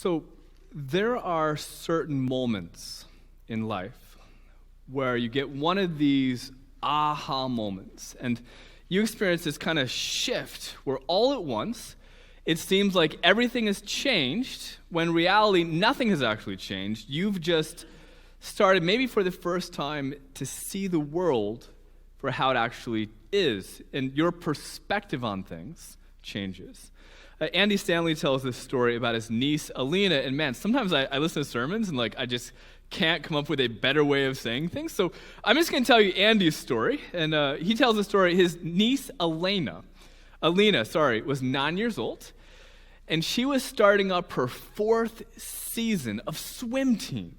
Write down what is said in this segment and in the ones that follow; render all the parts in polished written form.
So there are certain moments in life where you get one of these aha moments, and you experience this kind of shift where all at once it seems like everything has changed, when in reality nothing has actually changed. You've just started, maybe for the first time, to see the world for how it actually is, and your perspective on things changes. Andy Stanley tells this story about his niece, Alina, and man, sometimes I listen to sermons and I just can't come up with a better way of saying things. So I'm just going to tell you Andy's story, and he tells the story. His niece, Alina, was 9 years old, and she was starting up her 4th season of swim team.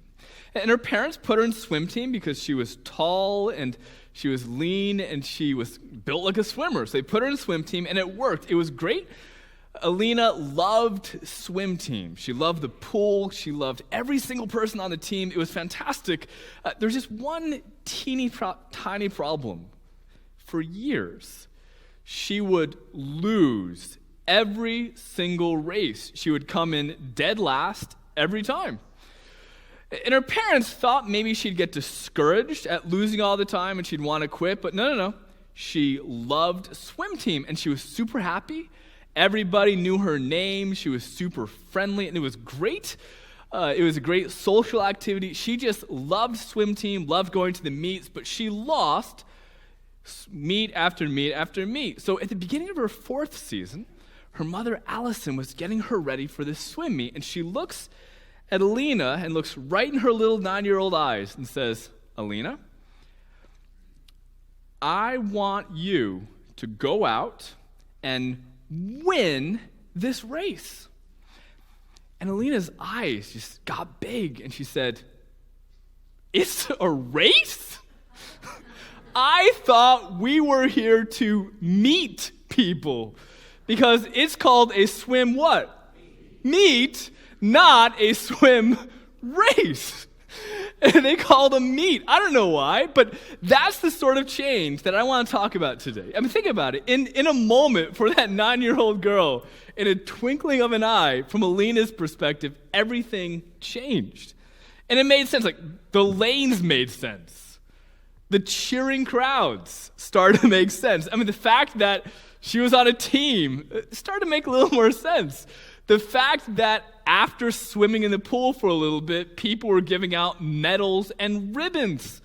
And her parents put her in swim team because she was tall and she was lean and she was built like a swimmer. So they put her in swim team, and it worked. It was great. Alina loved swim team. She loved the pool. She loved every single person on the team. It was fantastic. There's just one tiny problem. For years, she would lose every single race. She would come in dead last every time. And her parents thought maybe she'd get discouraged at losing all the time and she'd want to quit, but no. She loved swim team, and she was super happy. Everybody knew her name. She was super friendly, and it was great. It was a great social activity. She just loved swim team, loved going to the meets, but she lost meet after meet after meet. So at the beginning of her 4th season, her mother, Allison, was getting her ready for this swim meet, and she looks at Alina and looks right in her little 9-year-old eyes and says, "Alina, I want you to go out and win this race." And Alina's eyes just got big, and she said, "It's a race? I thought we were here to meet people, because it's called a swim what? Meet, not a swim race." And they call them meet. I don't know why, but that's the sort of change that I want to talk about today. I mean, think about it. In a moment, for that 9-year-old girl, in a twinkling of an eye, from Alina's perspective, everything changed. And it made sense. The lanes made sense. The cheering crowds started to make sense. I mean, the fact that she was on a team started to make a little more sense. The fact that after swimming in the pool for a little bit, people were giving out medals and ribbons,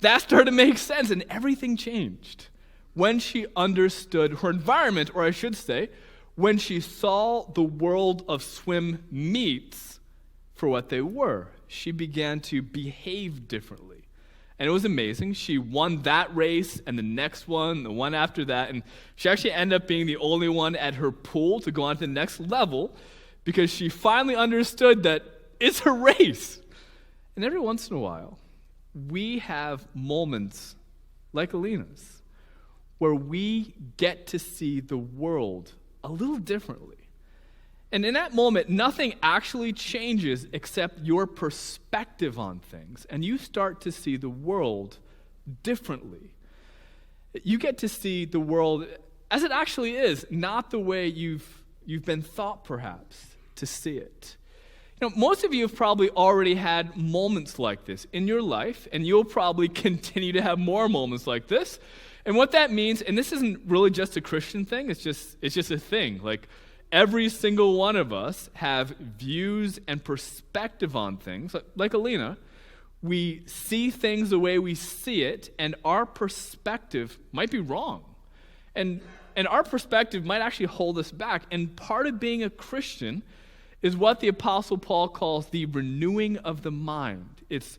that started to make sense, and everything changed when she understood her environment, or I should say, when she saw the world of swim meets for what they were. She began to behave differently. And it was amazing. She won that race and the next one, the one after that, and she actually ended up being the only one at her pool to go on to the next level, because she finally understood that it's a race. And every once in a while, we have moments like Alina's where we get to see the world a little differently. And in that moment, nothing actually changes except your perspective on things, and you start to see the world differently. You get to see the world as it actually is, not the way you've been thought perhaps to see it. Most of you have probably already had moments like this in your life, and you'll probably continue to have more moments like this. And what that means, and this isn't really just a Christian thing, it's just a thing. Every single one of us have views and perspective on things. Like Alina, we see things the way we see it, and our perspective might be wrong. And our perspective might actually hold us back. And part of being a Christian is what the Apostle Paul calls the renewing of the mind. It's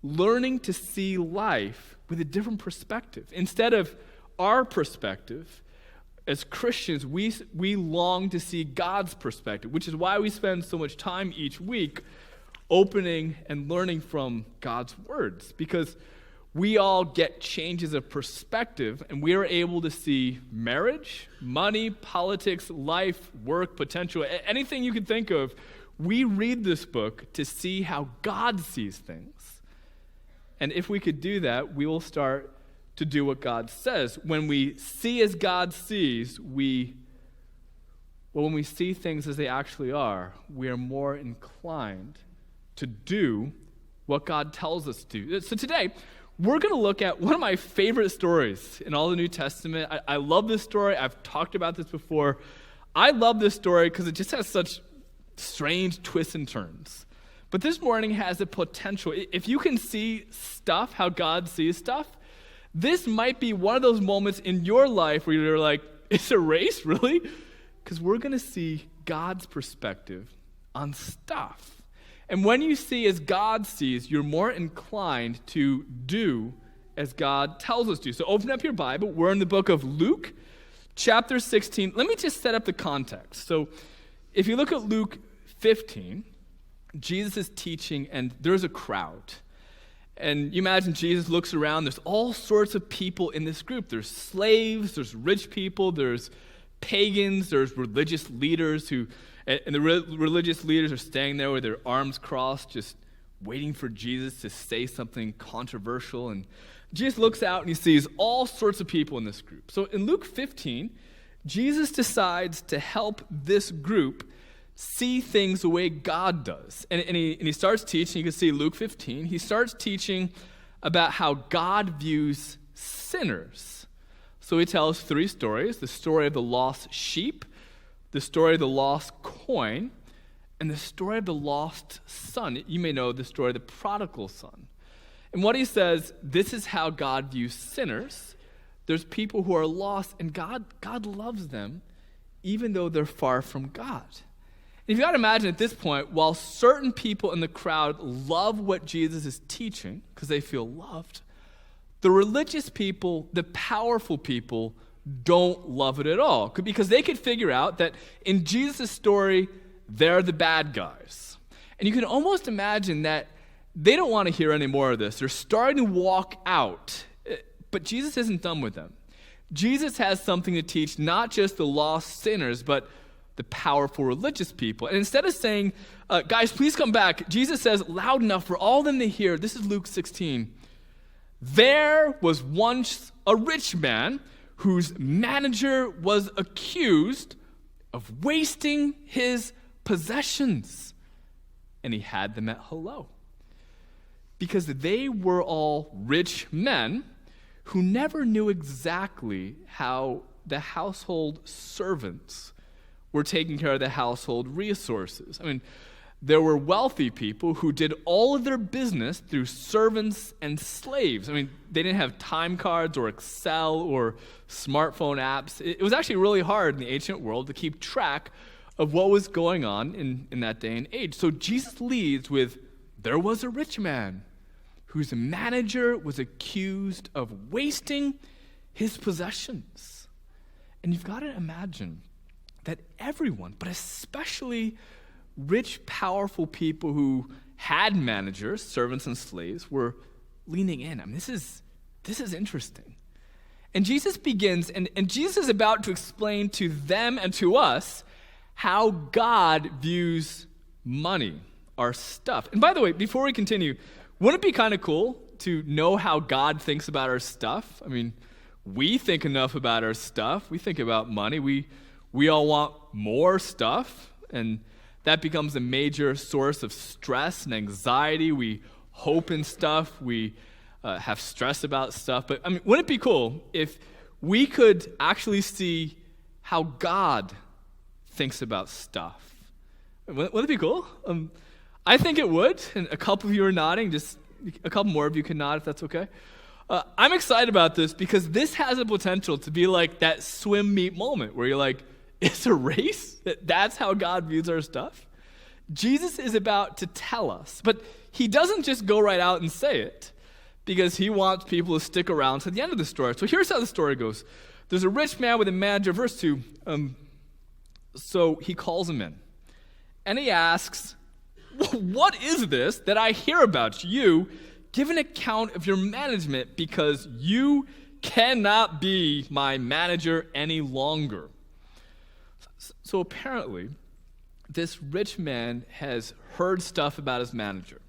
learning to see life with a different perspective. Instead of our perspective, as Christians, we long to see God's perspective, which is why we spend so much time each week opening and learning from God's words, because we all get changes of perspective, and we are able to see marriage, money, politics, life, work, potential, anything you can think of. We read this book to see how God sees things. And if we could do that, we will start to do what God says. When we see as God sees, we Well, when we see things as they actually are, we are more inclined to do what God tells us to do. So today, we're going to look at one of my favorite stories in all the New Testament. I love this story. I've talked about this before. I love this story because it just has such strange twists and turns. But this morning has the potential. If you can see stuff, how God sees stuff, this might be one of those moments in your life where you're like, it's a race, really? Because we're going to see God's perspective on stuff. And when you see as God sees, you're more inclined to do as God tells us to. So open up your Bible. We're in the book of Luke, chapter 16. Let me just set up the context. So if you look at Luke 15, Jesus is teaching, and there's a crowd. And you imagine Jesus looks around. There's all sorts of people in this group. There's slaves. There's rich people. There's pagans. There's religious leaders who... And the religious leaders are standing there with their arms crossed, just waiting for Jesus to say something controversial. And Jesus looks out and he sees all sorts of people in this group. So in Luke 15, Jesus decides to help this group see things the way God does. And he starts teaching. You can see Luke 15. He starts teaching about how God views sinners. So he tells three stories: the story of the lost sheep, the story of the lost coin, and the story of the lost son. You may know the story of the prodigal son. And what he says, this is how God views sinners. There's people who are lost, and God loves them, even though they're far from God. And you've got to imagine at this point, while certain people in the crowd love what Jesus is teaching because they feel loved, the religious people, the powerful people, don't love it at all, because they could figure out that in Jesus' story, they're the bad guys. And you can almost imagine that they don't want to hear any more of this. They're starting to walk out, but Jesus isn't done with them. Jesus has something to teach not just the lost sinners, but the powerful religious people. And instead of saying, guys, please come back, Jesus says loud enough for all of them to hear. This is Luke 16. There was once a rich man whose manager was accused of wasting his possessions. And he had them at hello. Because they were all rich men who never knew exactly how the household servants were taking care of the household resources. I mean, there were wealthy people who did all of their business through servants and slaves. I mean, they didn't have time cards or Excel or smartphone apps. It was actually really hard in the ancient world to keep track of what was going on in that day and age. So Jesus leads with, there was a rich man whose manager was accused of wasting his possessions. And you've got to imagine that everyone, but especially rich, powerful people who had managers, servants and slaves, were leaning in. I mean, this is interesting. And Jesus begins, and Jesus is about to explain to them and to us how God views money, our stuff. And by the way, before we continue, wouldn't it be kind of cool to know how God thinks about our stuff? I mean, we think enough about our stuff. We think about money. We all want more stuff, and that becomes a major source of stress and anxiety. We hope in stuff. We have stress about stuff. But I mean, wouldn't it be cool if we could actually see how God thinks about stuff? Wouldn't it be cool? I think it would. And a couple of you are nodding. Just a couple more of you can nod if that's okay. I'm excited about this because this has a potential to be like that swim meet moment where you're like, it's a race? That's how God views our stuff? Jesus is about to tell us, but he doesn't just go right out and say it because he wants people to stick around to the end of the story. So here's how the story goes. There's a rich man with a manager, verse 2. So he calls him in, and he asks, what is this that I hear about you? Give an account of your management because you cannot be my manager any longer. So apparently, this rich man has heard stuff about his manager.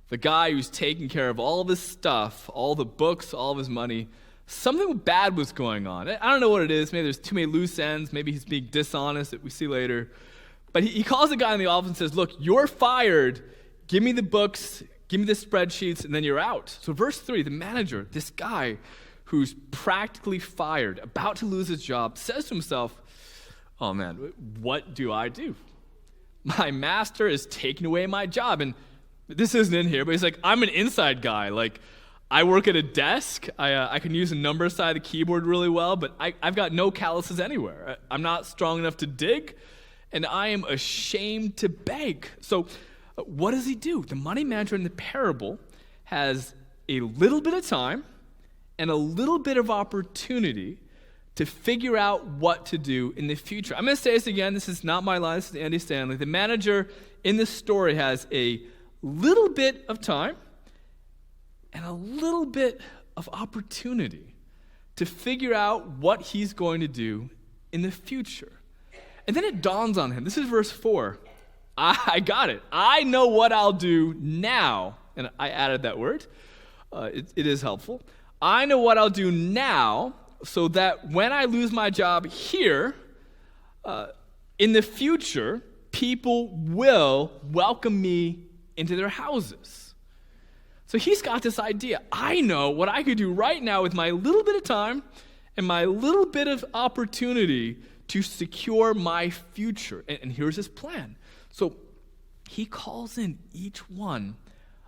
The guy who's taking care of all of his stuff, all the books, all of his money. something bad was going on. I don't know what it is. Maybe there's too many loose ends. Maybe he's being dishonest that we see later. But he calls the guy in the office and says, look, you're fired. Give me the books, give me the spreadsheets, and then you're out. So verse 3, the manager, this guy who's practically fired, about to lose his job, says to himself, oh man, what do I do? My master is taking away my job. And this isn't in here, but he's like, I'm an inside guy. Like, I work at a desk. I can use the number side of the keyboard really well, but I've got no calluses anywhere. I'm not strong enough to dig, and I am ashamed to beg. So what does he do? The money manager in the parable has a little bit of time and a little bit of opportunity to figure out what to do in the future. I'm going to say this again. This is not my line. This is Andy Stanley. The manager in this story has a little bit of time and a little bit of opportunity to figure out what he's going to do in the future. And then it dawns on him. This is verse 4. I got it. I know what I'll do now. And I added that word. It is helpful. I know what I'll do now so that when I lose my job here, in the future, people will welcome me into their houses. So he's got this idea. I know what I could do right now with my little bit of time and my little bit of opportunity to secure my future. And here's his plan. So he calls in each one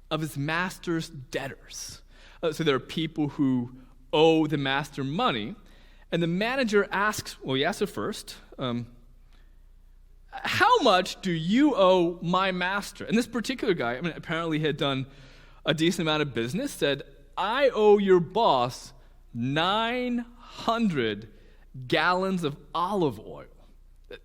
of his master's debtors. So there are people who owe the master money, and the manager asks, well, he asks it first, how much do you owe my master? And this particular guy, apparently had done a decent amount of business, said, I owe your boss 900 gallons of olive oil.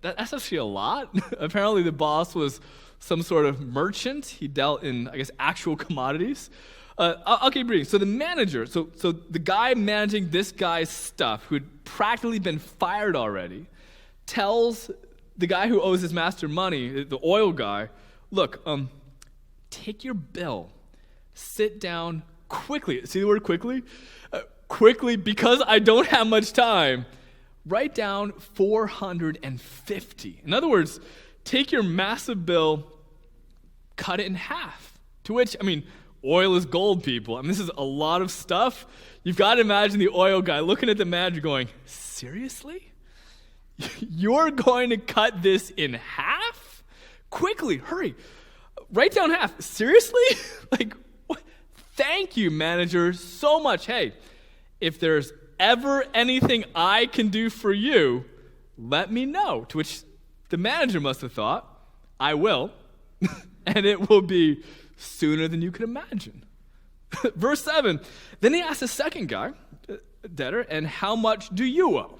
That's actually a lot. Apparently the boss was some sort of merchant. He dealt in, actual commodities. I'll keep reading. So the manager, so the guy managing this guy's stuff, who'd practically been fired already, tells the guy who owes his master money, the oil guy, look, take your bill, sit down quickly. See the word quickly? Quickly, because I don't have much time. Write down 450. In other words, take your massive bill, cut it in half. To which, oil is gold, people. This is a lot of stuff. You've got to imagine the oil guy looking at the manager going, seriously? You're going to cut this in half? Quickly, hurry. Write down half. Seriously? What? Thank you, manager, so much. Hey, if there's ever anything I can do for you, let me know. To which the manager must have thought, I will, and it will be sooner than you could imagine. Verse 7, then he asked the second guy, debtor, and how much do you owe?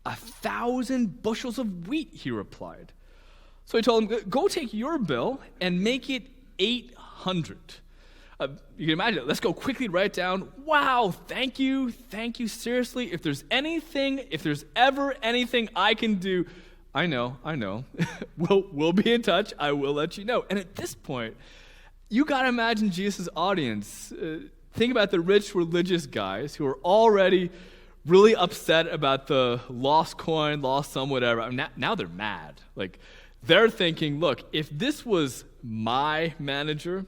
1,000 bushels of wheat, he replied. So he told him, go take your bill and make it 800. You can imagine it. Let's go quickly write down, wow, thank you, seriously. If there's ever anything I can do, I know. we'll be in touch. I will let you know. And at this point, you got to imagine Jesus' audience. Think about the rich religious guys who are already really upset about the lost coin, lost sum, whatever. Now they're mad. They're thinking, look, if this was my manager,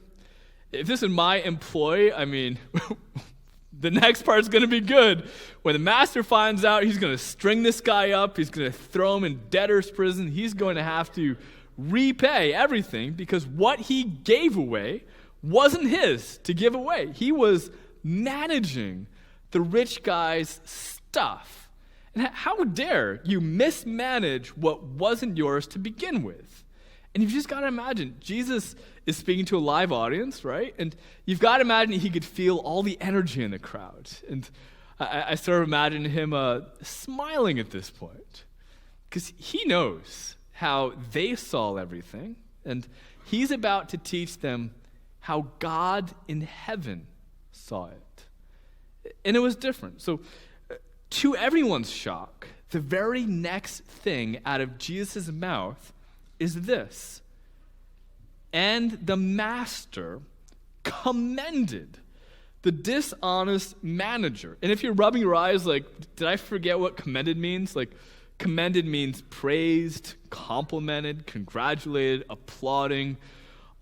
if this is my employee, the next part's going to be good. When the master finds out, he's going to string this guy up. He's going to throw him in debtor's prison. He's going to have to repay everything because what he gave away wasn't his to give away. He was managing the rich guy's stuff. And how dare you mismanage what wasn't yours to begin with? And you've just got to imagine, Jesus is speaking to a live audience, right? And you've got to imagine he could feel all the energy in the crowd. And I sort of imagine him smiling at this point because he knows how they saw everything, and he's about to teach them how God in heaven saw it. And it was different. So to everyone's shock, the very next thing out of Jesus' mouth is this. And the master commended the dishonest manager. And if you're rubbing your eyes like, did I forget what commended means? Like, commended means praised, complimented, congratulated, applauding,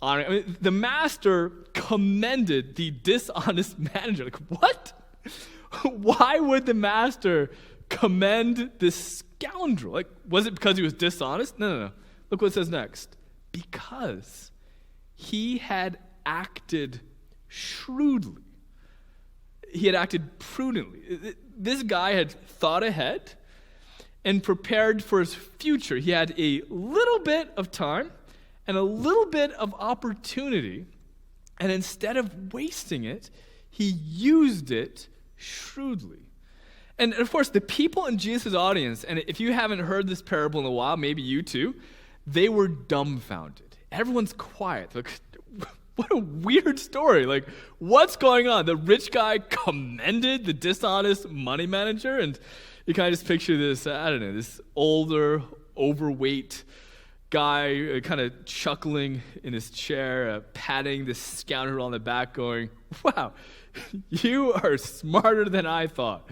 honor. I mean, the master commended the dishonest manager. Like, what? Why would the master commend this scoundrel? Like, was it because he was dishonest? No. Look what it says next. Because he had acted shrewdly. He had acted prudently. This guy had thought ahead and prepared for his future. He had a little bit of time and a little bit of opportunity, and instead of wasting it, he used it shrewdly. And of course, the people in Jesus' audience, and if you haven't heard this parable in a while, maybe you too, they were dumbfounded. Everyone's quiet. Like, what a weird story. Like, what's going on? The rich guy commended the dishonest money manager, and you kind of just picture this, I don't know, this older, overweight guy kind of chuckling in his chair, patting this scoundrel on the back, going, wow, you are smarter than I thought.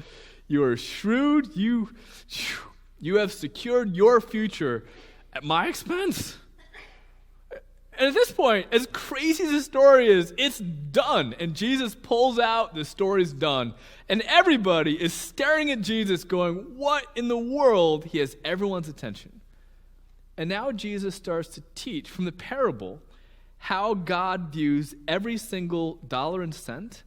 You are shrewd. You have secured your future at my expense. And at this point, as crazy as the story is, it's done. And Jesus pulls out, the story's done. And everybody is staring at Jesus going, what in the world? He has everyone's attention. And now Jesus starts to teach from the parable how God views every single dollar and cent,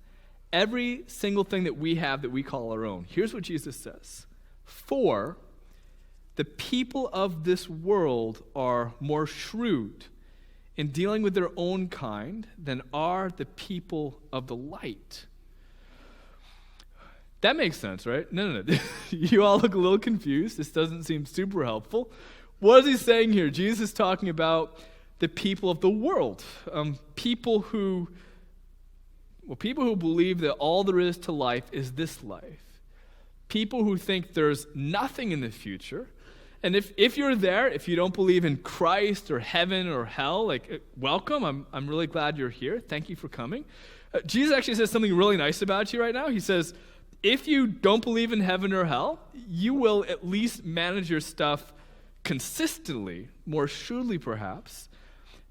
every single thing that we have that we call our own. Here's what Jesus says. For the people of this world are more shrewd in dealing with their own kind than are the people of the light. That makes sense, right? No. You all look a little confused. This doesn't seem super helpful. What is he saying here? Jesus is talking about the people of the world, people who believe that all there is to life is this life, people who think there's nothing in the future. And if you're there, if you don't believe in Christ or heaven or hell, like, welcome. I'm really glad you're here. Thank you for coming. Jesus actually says something really nice about you right now. He says, if you don't believe in heaven or hell, you will at least manage your stuff consistently, more shrewdly perhaps,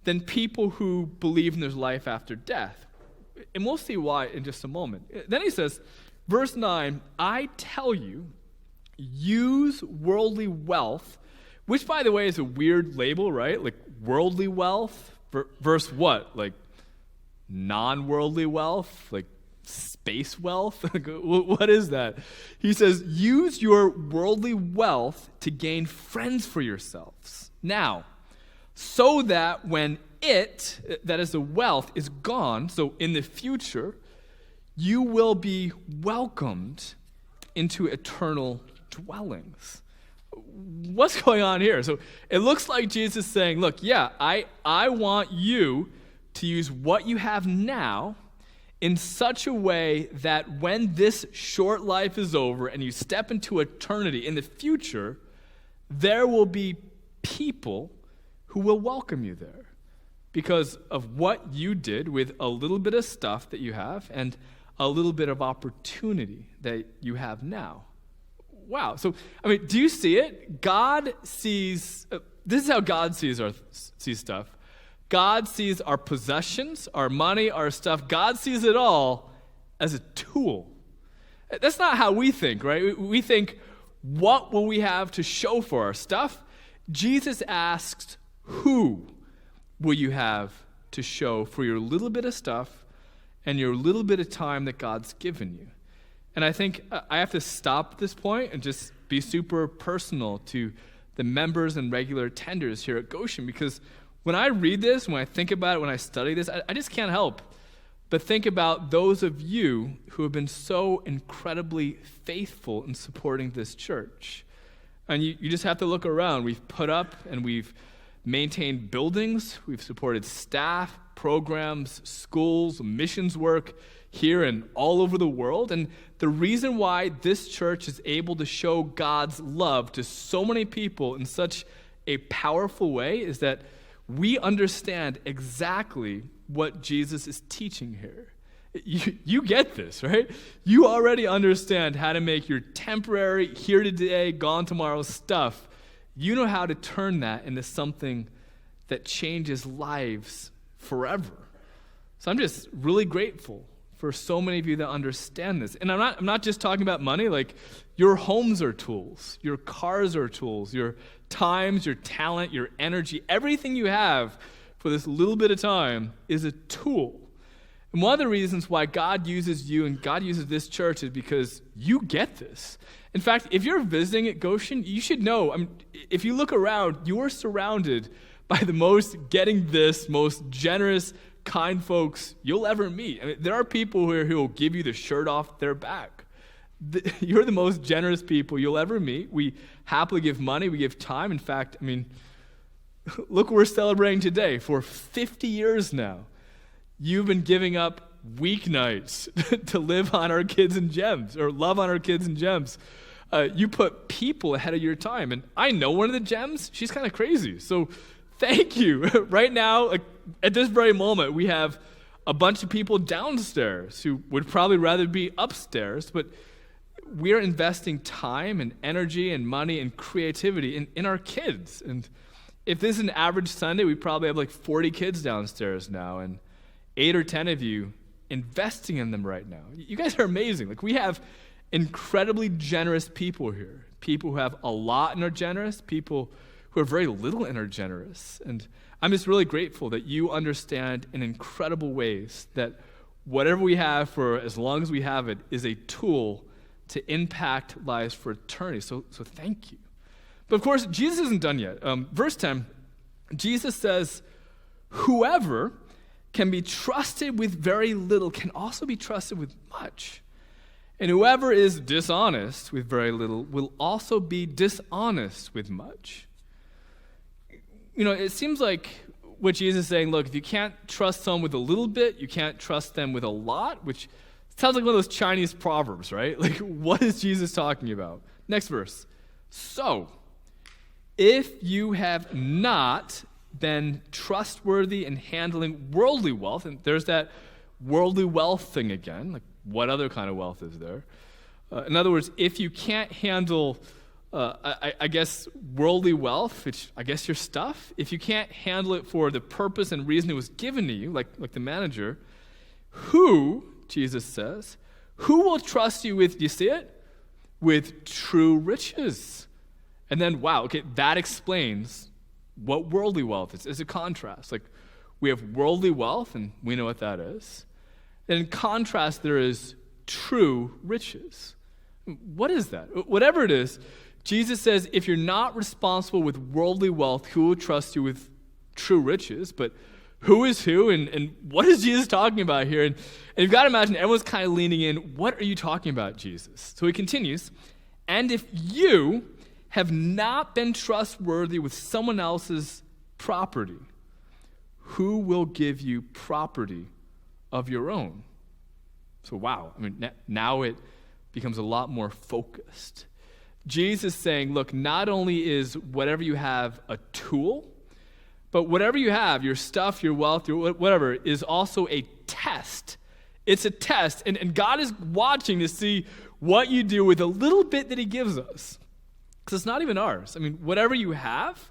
than people who believe in there's life after death. And we'll see why in just a moment. Then he says, verse 9, I tell you, use worldly wealth, which, by the way, is a weird label, right? Like, worldly wealth versus what? Like, non-worldly wealth? Like, space wealth? What is that? He says, use your worldly wealth to gain friends for yourselves. Now, so that when that is the wealth, is gone, so in the future, you will be welcomed into eternal dwellings. What's going on here? So it looks like Jesus is saying, look, yeah, I want you to use what you have now in such a way that when this short life is over and you step into eternity in the future, there will be people who will welcome you there because of what you did with a little bit of stuff that you have and a little bit of opportunity that you have now. Wow. So, I mean, do you see it? God sees, this is how God sees stuff. God sees our possessions, our money, our stuff. God sees it all as a tool. That's not how we think, right? We think, what will we have to show for our stuff? Jesus asks, who will you have to show for your little bit of stuff and your little bit of time that God's given you? And I think I have to stop at this point and just be super personal to the members and regular attenders here at Goshen, because when I read this, when I think about it, when I study this, I just can't help but think about those of you who have been so incredibly faithful in supporting this church. And you just have to look around. We've put up and we've maintained buildings. We've supported staff, programs, schools, missions work here and all over the world. And the reason why this church is able to show God's love to so many people in such a powerful way is that we understand exactly what Jesus is teaching here. You get this, right? You already understand how to make your temporary, here today, gone tomorrow stuff. You know how to turn that into something that changes lives forever. So I'm just really grateful for so many of you that understand this. And I'm not just talking about money. Like, your homes are tools, your cars are tools, your times, your talent, your energy, everything you have for this little bit of time is a tool. And one of the reasons why God uses you and God uses this church is because you get this. In fact, if you're visiting at Goshen, you should know, if you look around, you are surrounded by the most getting this, most generous, kind folks you'll ever meet. There are people here who will give you the shirt off their back. You're the most generous people you'll ever meet. We happily give money, we give time. In fact, look what we're celebrating today. For 50 years now, you've been giving up weeknights to live on our Kids and Gems, or love on our Kids and Gems. You put people ahead of your time. And I know one of the gems, she's kind of crazy. So thank you. Right now, at this very moment, we have a bunch of people downstairs who would probably rather be upstairs, but we're investing time and energy and money and creativity in our kids. And if this is an average Sunday, we probably have like 40 kids downstairs now, and 8 or 10 of you investing in them right now. You guys are amazing. Like, we have incredibly generous people here. People who have a lot and are generous, people who are very little and are generous. And I'm just really grateful that you understand in incredible ways that whatever we have for as long as we have it is a tool to impact lives for eternity. So thank you. But of course, Jesus isn't done yet. Verse 10, Jesus says, whoever can be trusted with very little can also be trusted with much. And whoever is dishonest with very little will also be dishonest with much. It seems like what Jesus is saying, look, if you can't trust someone with a little bit, you can't trust them with a lot, which sounds like one of those Chinese proverbs, right? Like, what is Jesus talking about? Next verse. So, if you have not been trustworthy in handling worldly wealth, and there's that worldly wealth thing again, like, what other kind of wealth is there? In other words, if you can't handle I guess worldly wealth, which I guess your stuff, if you can't handle it for the purpose and reason it was given to you, like the manager, who, Jesus says, who will trust you with, do you see it? With true riches. And then, wow, okay, that explains what worldly wealth is. It's a contrast. Like, we have worldly wealth, and we know what that is. And in contrast, there is true riches. What is that? Whatever it is, Jesus says, if you're not responsible with worldly wealth, who will trust you with true riches? But who is who, and what is Jesus talking about here? And you've got to imagine everyone's kind of leaning in, what are you talking about, Jesus? So he continues, and if you have not been trustworthy with someone else's property, who will give you property of your own? So wow, now it becomes a lot more focused. Jesus is saying, look, not only is whatever you have a tool, but whatever you have, your stuff, your wealth, your whatever, is also a test. It's a test, and God is watching to see what you do with a little bit that he gives us. Because it's not even ours. Whatever you have,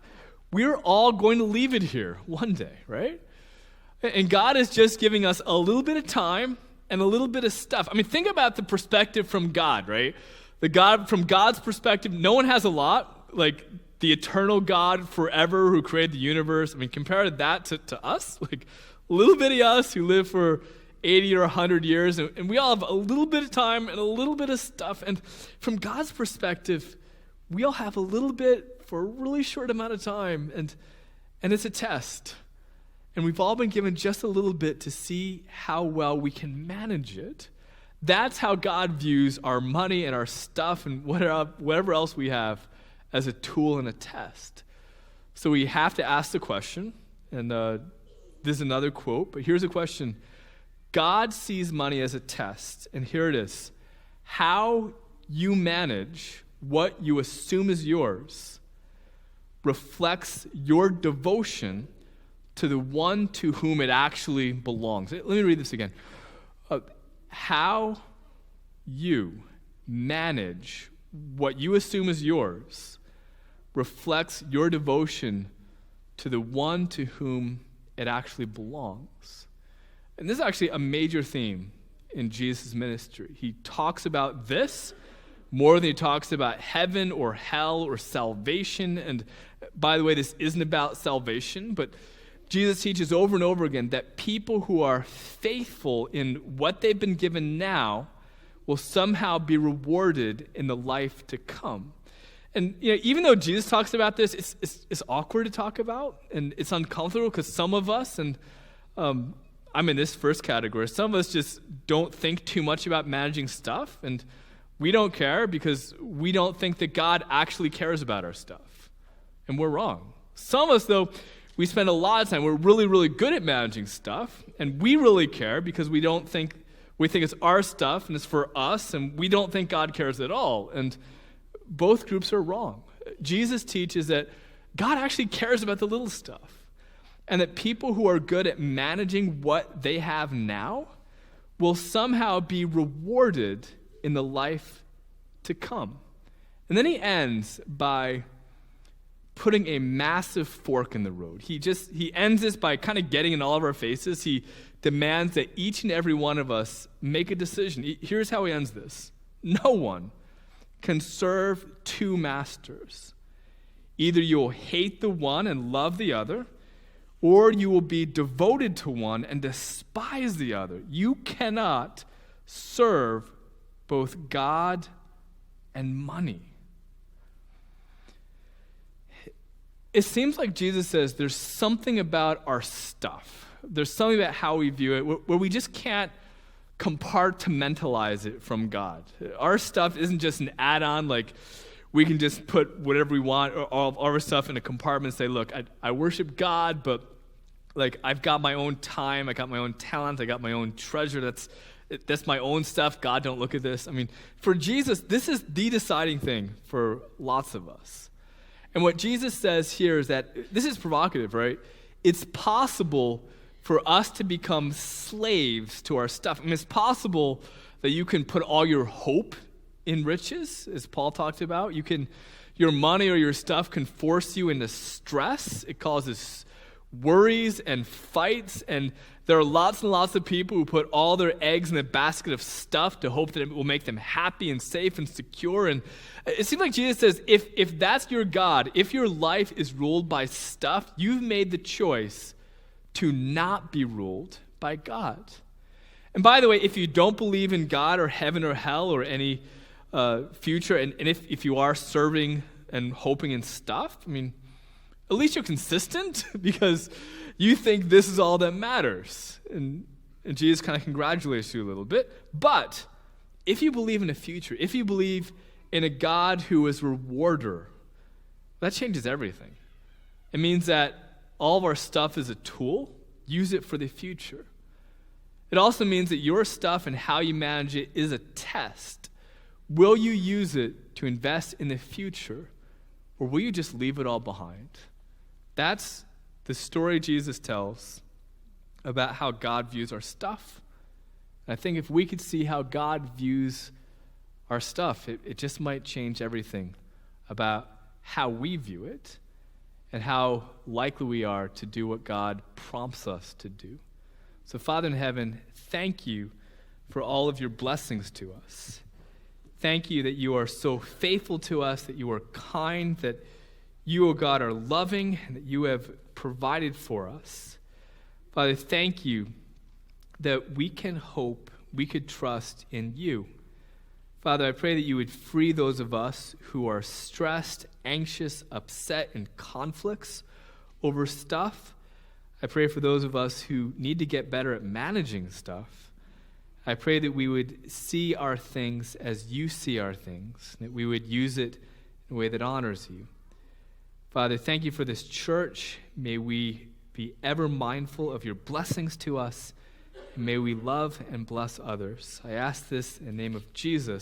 we're all going to leave it here one day, right? And God is just giving us a little bit of time and a little bit of stuff. Think about the perspective from God, right? From God's perspective, no one has a lot. Like, the eternal God forever who created the universe. Compare that to us. Like, a little bitty us who live for 80 or 100 years, and we all have a little bit of time and a little bit of stuff. And from God's perspective, we all have a little bit for a really short amount of time, and it's a test. And we've all been given just a little bit to see how well we can manage it. That's how God views our money and our stuff and whatever else we have as a tool and a test. So we have to ask the question, and this is another quote, but here's a question. God sees money as a test, and here it is. How you manage what you assume is yours reflects your devotion to the one to whom it actually belongs. Let me read this again. how you manage what you assume is yours reflects your devotion to the one to whom it actually belongs. And this is actually a major theme in Jesus' ministry. He talks about this more than he talks about heaven or hell or salvation. And by the way, this isn't about salvation, but Jesus teaches over and over again that people who are faithful in what they've been given now will somehow be rewarded in the life to come. And even though Jesus talks about this, it's awkward to talk about, and it's uncomfortable because some of us, and I'm in this first category, some of us just don't think too much about managing stuff, and we don't care because we don't think that God actually cares about our stuff. And we're wrong. Some of us, though, we spend a lot of time, we're really, really good at managing stuff, and we really care because we think it's our stuff and it's for us, and we don't think God cares at all. And both groups are wrong. Jesus teaches that God actually cares about the little stuff, and that people who are good at managing what they have now will somehow be rewarded in the life to come. And then he ends by putting a massive fork in the road. He ends this by kind of getting in all of our faces. He demands that each and every one of us make a decision. Here's how he ends this. No one can serve two masters. Either you will hate the one and love the other, or you will be devoted to one and despise the other. You cannot serve both God and money. It seems like Jesus says there's something about our stuff. There's something about how we view it where we just can't compartmentalize it from God. Our stuff isn't just an add-on, like we can just put whatever we want, or all of our stuff in a compartment and say, look, I worship God, but like I've got my own time, I got my own talent, I got my own treasure, that's my own stuff. God, don't look at this. I mean, for Jesus, this is the deciding thing for lots of us. And what Jesus says here is that, this is provocative, right? It's possible for us to become slaves to our stuff. I mean, it's possible that you can put all your hope in riches, as Paul talked about. Your money or your stuff can force you into stress. It causes worries and fights, and there are lots and lots of people who put all their eggs in a basket of stuff to hope that it will make them happy and safe and secure. And it seems like Jesus says, if that's your God, if your life is ruled by stuff, you've made the choice to not be ruled by God. And by the way, if you don't believe in God or heaven or hell or any future, and if you are serving and hoping in stuff, I mean, at least you're consistent because you think this is all that matters. And Jesus kind of congratulates you a little bit. But if you believe in a future, if you believe in a God who is rewarder, that changes everything. It means that all of our stuff is a tool. Use it for the future. It also means that your stuff and how you manage it is a test. Will you use it to invest in the future, or will you just leave it all behind? That's the story Jesus tells about how God views our stuff. And I think if we could see how God views our stuff, it just might change everything about how we view it and how likely we are to do what God prompts us to do. So, Father in heaven, thank you for all of your blessings to us. Thank you that you are so faithful to us, that you are kind, that you, O God, are loving, and that you have provided for us. Father, thank you that we can hope, we could trust in you. Father, I pray that you would free those of us who are stressed, anxious, upset, in conflicts over stuff. I pray for those of us who need to get better at managing stuff. I pray that we would see our things as you see our things, that we would use it in a way that honors you. Father, thank you for this church. May we be ever mindful of your blessings to us. And may we love and bless others. I ask this in the name of Jesus.